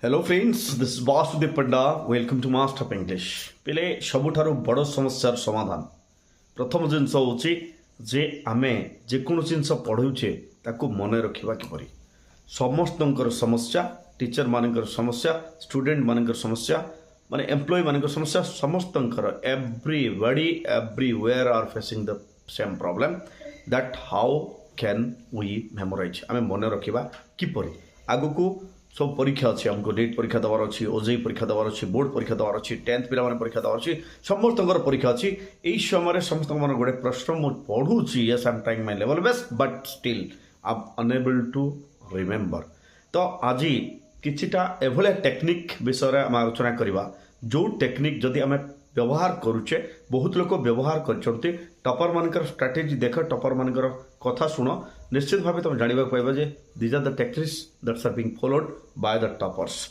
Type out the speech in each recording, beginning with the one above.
Hello friends, this is boss Sudeep Panda. Welcome to master of English. पहले सबुठारु बड़ समस्यार समाधान प्रथम जिनस होची जे आमे जेकोसी जिनस पढ़ुचे ताकू मन रखा किपरि। समस्तंकर समस्या, टीचर मानकर समस्या, स्टूडेंट मानकर समस्या, माने एम्प्लॉय मानकर समस्या, समस्तंकर everybody everywhere are facing the same problem. That how can we memorise, आमे मन रखा किपरि। आगु को सब परीक्षा अच्छी, आमको नीट परीक्षा देवार अच्छी, ओजेई परीक्षा देवार अच्छी, बोर्ड परीक्षा देवार अच्छी, 10th पिला परीक्षा देवार अच्छी, समस्त परीक्षा अच्छी। यही समय समस्त गोटे प्रश्न मुझे पढ़ुची, yes I am trying my level best but still I am unable to remember. तो आज किछिटा एभले टेक्निक विषय आम आलोचना करवा, जो टेक्निक जदि आम व्यवहार करुचे, बहुत लोग व्यवहार करछन्ते। टॉपर मानकर स्ट्रैटेजी देख, टॉपर मानकर कथा शुण, निश्चित भाव तुम जाना पाइबा जे these are the techniques that's are being followed by the toppers.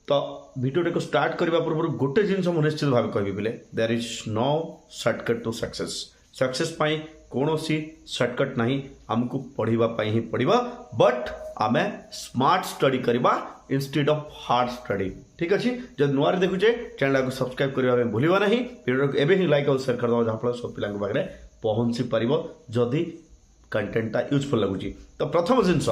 तो वीडियो को स्टार्ट करने पूर्व गोटे जिन निश्चित भाव कहि बोले there is no shortcut to success. Success पाई कौन सी शॉर्टकट नहीं, आमको पढ़ाई ही पड़वा, बट आम स्मार्ट स्टडी करवा इंस्टेड ऑफ हार्ड स्टडी। ठीक अच्छे, जब नुआ देखुचे चैनल को सब्सक्राइब करने भूलवा ना, वीडियो को एवं ही लाइक और शेयर करदे जहाँफल सब पिला पाखे पहुँची पार जदि कंटेंटा यूजफुल लगुच। तो प्रथम जिनस,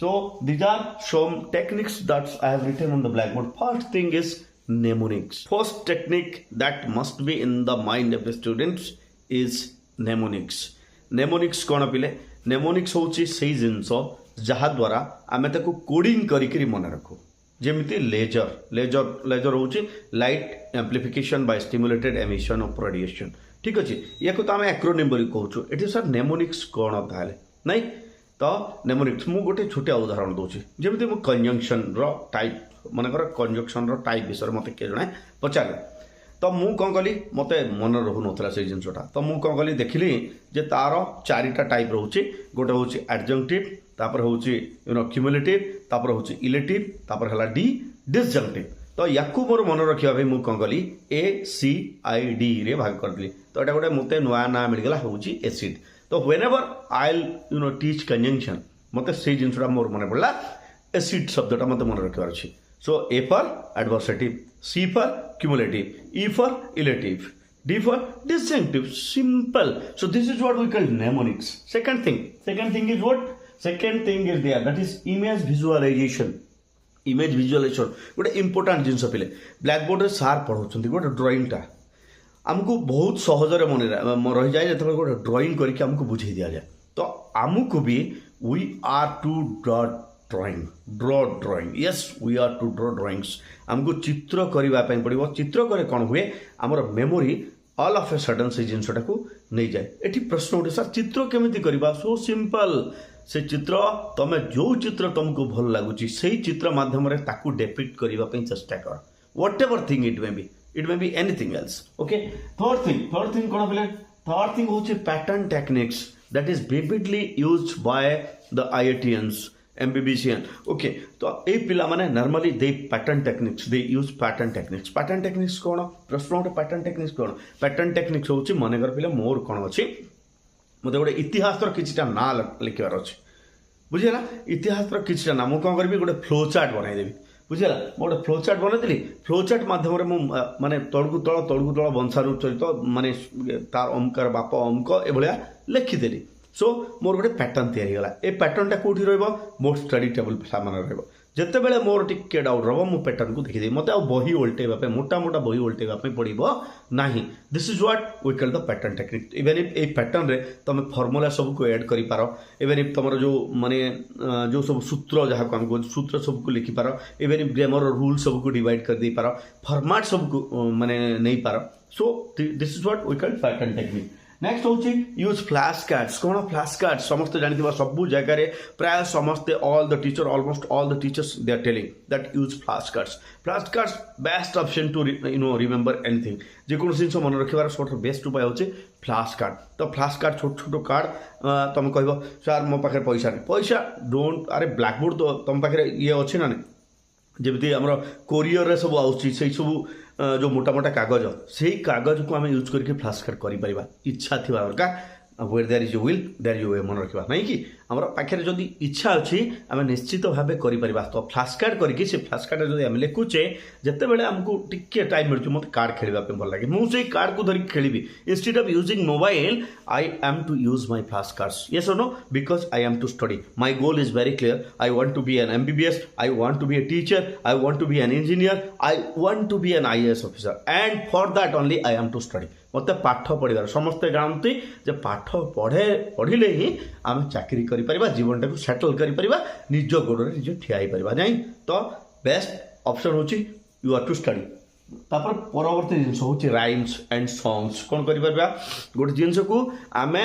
so these are some techniques that I have written on the blackboard. First thing is mnemonics. First technique that must be in the mind of the students is mnemonics. Mnemonics कौन पिले? Mnemonics होची से जिनस जहाँ द्वारा आमे ताको coding करिकरी मन रखू। जेमिति लेजर, लेजर लेजर होची light amplification by stimulated emission of radiation. ठीक अच्छे, या तो आम एक्रोनिम बोली कहूँ। ये सर नेमोनिक्स कौन ताले नहीं, तो नेमोनिक्स मु गोटे छोटिया उदाहरण दूसरी। जमी मु कंजंक्शन टाइप मनकर कंजंक्शन टाइप विषय मत किए जड़े पचारे, तो मु कौन कली मत मन रहू नाला से जिनटा। तो मु कौन कली देखिली जे तार चारिटा टाइप रोचे। गोटे हूँ एडजंक्टिव, तापर हूँ क्यूमुलेटिव, तापर हूँ इलेटिव, तापर है डी डिसजंक्टिव। तो या मोर मन रखा मुझे कौन कली ACID रे भाग करदेली। तो यहाँ गोटे मत नुआ ना मिलगला हूँ एसिड। तो when ever I teach conjunction मत से जिनसा मोर मन पड़ा एसिड शब्दटा मत मन रखार अच्छे। So A for adversative, C for cumulative, E for illative, D for disjunctive. Simple. So this is what we call mnemonics. Second thing is what? Second thing is there, that is image visualization. Image visualization गोटे important जिनस पिले blackboard रे सार पढ़ाऊँ गोटे ड्रॉइंगटा आमको बहुत सहजरे मन रही जाए। जो गोटे ड्रॉइंग करके आमको बुझे दि जाए, तो आमको भी we are to draw drawing. Yes, we are to draw drawings. आमको चित्र करने पड़ो। चित्र करे कौन हुए, आमर memory all of a sudden से जिनसटा को नहीं जाए। ये प्रश्न उठे, सर चित्र केमिति करबा? So simple. से चित्र तमें जो चित्र तुमको भल लगुच से चित्र माध्यम ताकू डेपिक्ट करने चेष्टा कर। What ever thing it may be anything else. Okay, third thing कौन बोले? थर्ड थिंग हूँ pattern techniques that is vividly used by the IITians, MBBCian। Okay, तो ये पिला माने नॉर्मली दे पैटर्न टेक्निक्स, दे use pattern techniques. Pattern techniques कौन? प्रश्न गोटे पैटर्न टेक्निक्स कौन? पैटर्न टेक्निक्स हूँ मनकर पिला मोर कौन अच्छी मत गोटे इतिहास किछिटा ना लिखार अच्छे। बुझेगा, इतिहास किछिटा ना मुझे कौन करी गोटे फ्लो चार्ट बनईदेवी। बुझेगा, गोटे फ्लो चार्ट बनईदेली। फ्लो चार्ट मध्यम माने तड़कू तल वंशाणु चरित माने तार अमकार बाप अमक एभलिया लिखिदेली। सो मोर गोटे पैटर्न तैयारी ए पैटर्नटा कौटी रोर स्टडी टेबल सामने रहा। जिते बड़े मोर टिके डाउट रहा मुझे पैटर्न को देखीदे, मत बही उल्टेवा मोटा मोटा बही उल्टेवा पड़ो ना। This is what we call the pattern technique. Even if a pattern रे तुम फॉर्मूला सबको ऐड कर पार, इवन इफ तुम जो माने जो सब सूत्र जहाँ को आम सूत्र सबको लिखिपार, इवन इफ ग्रामर रूल सबको डिवाइड कर दे पार, फॉर्मेट सबको माने नहीं पार। So this is what we call pattern technique. Next हूँ यूज फ्लैश कार्ड्स। कौन फ्लैश कार्ड्स? समस्त जानते सबू जगह प्राय समस्ते all the teacher almost all the teachers they are telling that use flash cards. Flash cards best option to remember anything. जेको जिन मन रखार सब बेस्ट उपाय होचे फ्लैश कार्ड। तो फ्लैश कार्ड छोट छोट कार्ड तुम कह सार मो पाखे पैसा नहीं, पैसा डोंट। अरे ब्लैकबोर्ड तो तुम पाखे ये अच्छे ना नहीं, जमी आम कोरियर सब आउची सब जो मोटा मोटा कागज से कागज को आम यूज करके फ्लैश कार्ड कर इच्छा थी दरकार। where there is a will there is a way मन रखा नहीं कि आम पाखे जदि इच्छा अच्छी आम निश्चित भाव कर तो फ्लाश कार्ड करके से फ्लाश कार्ड जब आम लिखुचे जिते बड़े आमको टिके टाइम मिलूँ मत कार्ड खेलवा भल लगे मुझे कार्ड को धरिक खेली instead of using mobile I am to use my flash cards yes और no because I am to study my goal is very clear I want to be an MBBS I want to be a teacher I want to be an engineer I want to be an IAS officer and for that only I am to study मत पाठ पढ़ार समस्ते जानते जे पाठ पढ़िले ही आम चाकरी कर जीवन टाक settle कर निज गोड़े निज ठिया पार नहीं तो बेस्ट ऑप्शन हूँ यू आर टू स्टडी तापर परवर्ती जिन हूँ राइम्स एंड सॉन्ग्स कौन कर गोटे जिनस को आम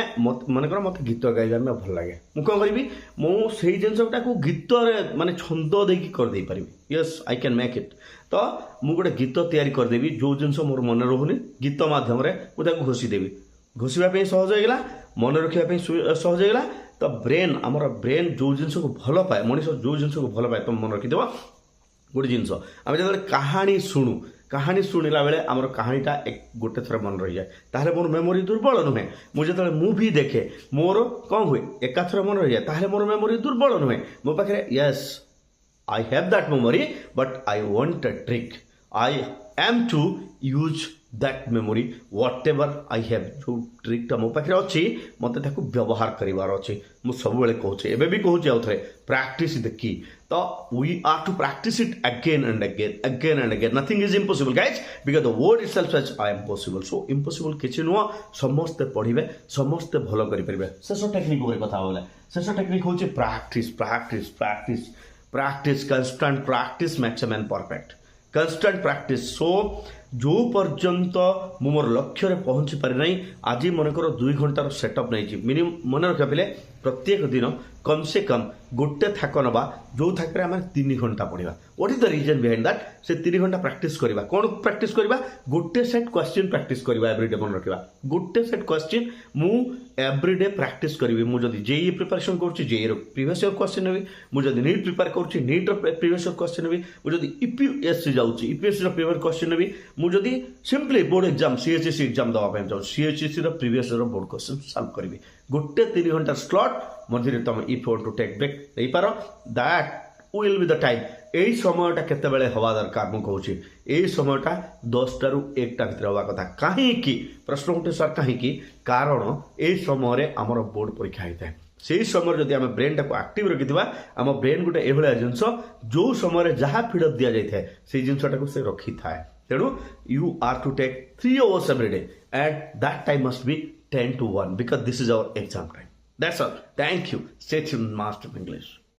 मनकर मत गीत गाइबा में भल लगे मुझे कौन करी मुझे जिनटा को गीत माने छंद देकी करदे पारि yes I can make it तो मुझे गोटे गीत तैयारी करदेवी जो जिनस मोर मन रोनी गीत मध्यम मुझे घोषीदेवी घोषापी सहज होगा मन रखापी सहज होगा तो ब्रेन आमर ब्रेन जो जिनस को भल पाए मनीष जो जिनस को भल पाए तुम मन रखिद गोटे जिनस आम जो कहानी शुणु कहानी शुणिला बेले आमर कहानीटा गोटे थर मन रही जाए ताहले मोर मेमोरी दुर्बल नुहे मुझे जो मुवी देखे मोर कौन हुए एकाथर मन रही जाए ताहले मोर मेमोरी दुर्बल नुहे मो पाखे yes I have that memory, but I want a trick. I am to use that memory, whatever I have. जो ट्रिकटा मो पाखे अच्छी मत व्यवहार करार अच्छे मुझे सब कहूँ एवं भी कहूँ आउ थे practice is the key. तो we are to practice it again and again. Nothing is impossible, guys, because the word itself says I am possible. So impossible किसी नुह समस्ते पढ़े समस्ते भल करें शेष टेक्निक कथा बोले शेष टेक्निक हूँ practice constant practice makes a man perfect constant practice so जो पर्यंत मु मोर लक्ष्य रे पहुँची पारि नहीं आज मनकर 2 घंटार सेटअप नहीं मिनिमम मन रखा पे प्रत्येक दिन कम से कम गोटे थाक नवा जो थाक आम 3 घंटा पढ़ा what is the reason behind that से 3 घंटा प्रैक्टिस करवा कौन प्रैक्टिस करवा गोटे सेट क्वेश्चन प्रैक्टिस करवा एवरीडे मन रखा गोटे सेट क्वेश्चन मु एवरीडे प्रैक्टिस करी मुझे जेई प्रिपरेशन करुँच जेई प्रीवियस ईयर क्वेश्चन नेबी मुझे नीट प्रिपेयर करुँच नीट प्रीवियस ईयर क्वेश्चन नेबी मुझे यूपीएससी जाऊँगी यूपीएससी प्रीवियस क्वेश्चन नेबी मुझे simply board exam CHSC exam दवाई जाऊँ CHSC previous year board question solve करी गोटे 3 घंटा स्लॉट मझे तुम if want to take break दे पार that will be the time यही समयटा केतबेले हवा दरकार मु कहूँ यही समयटा 10टा ରୁ 1टा भितर हवा कथा कहीं प्रश्न उठे सर कहीं कारण यही समय आमर बोर्ड परीक्षा होता है से समय जब आम ब्रेन टाक आक्टिव रखी आम ब्रेन गोटे एभलिया जिनस जो समय जहाँ फीडअप दि जाए से जिनटा से रखी थाए तेणु you are to take 3 hours every day and that time must be 10 to 1 because this is our exam time. That's all. Thank you. Stay tuned, Master of English.